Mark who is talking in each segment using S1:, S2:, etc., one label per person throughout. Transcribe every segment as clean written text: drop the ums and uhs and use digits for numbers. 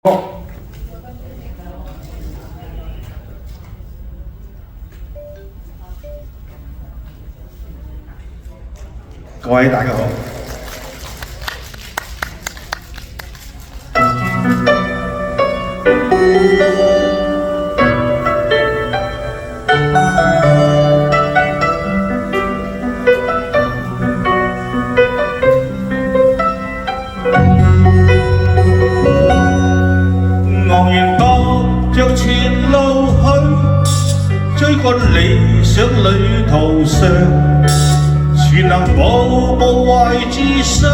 S1: 各位大家好。昂然踏着前路去，追趕理想旅途上，全能步步懷自信，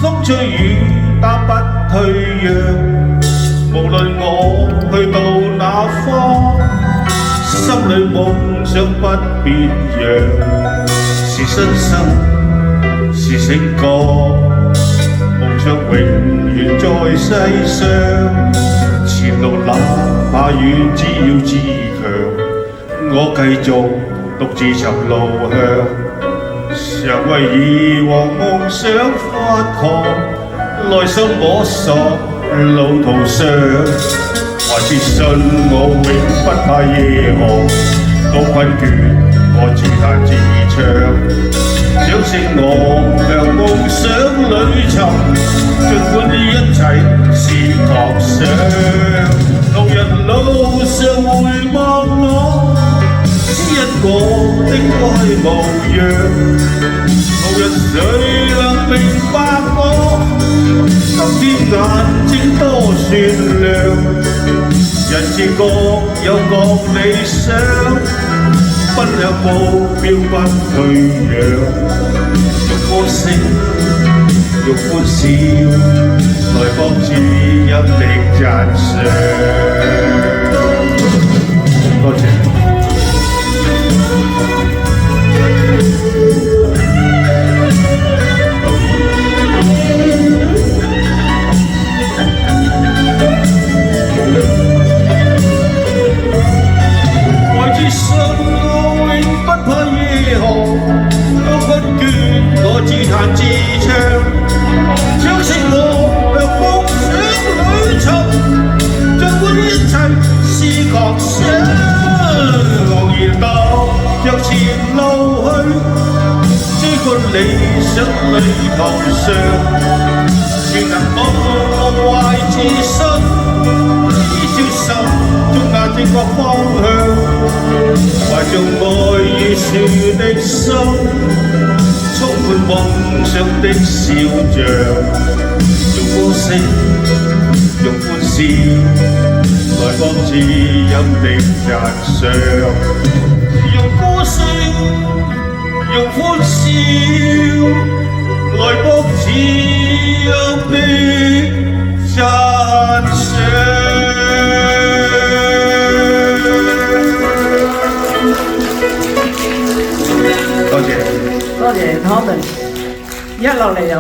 S1: 風吹雨打不退讓。無論我去到哪方，心裏夢想不變樣。是新生，是醒覺，夢想永遠在世上。前路哪怕遠，只要自強，我繼續獨自尋路向。常為以往夢想發狂，內心摸索路途上，還是信我永不怕夜航。到困倦我自彈自唱，掌聲我向夢想裏尋，儘管一切是狂想。途人路上回望我，只因我的愛無恙。無人誰能明白我，今天眼睛多雪亮。人自各有各理想，奔向目標不退讓。用歌聲，用歡笑，來博知音的讚賞。多謝。信我永不怕夜航，到困倦我自彈自唱，掌聲我向夢想裏尋，儘管一切是狂想。昂然踏着前路去，追趕理想旅途上，全能步步懷自信，依照心中那正確方向。懷着愛與樹的心，充滿夢想的笑像。用歌聲，用歡笑，來博知音的讚賞。用歌聲，用歡笑，來博知音的讚賞。多謝
S2: Thomas， 一落嚟有。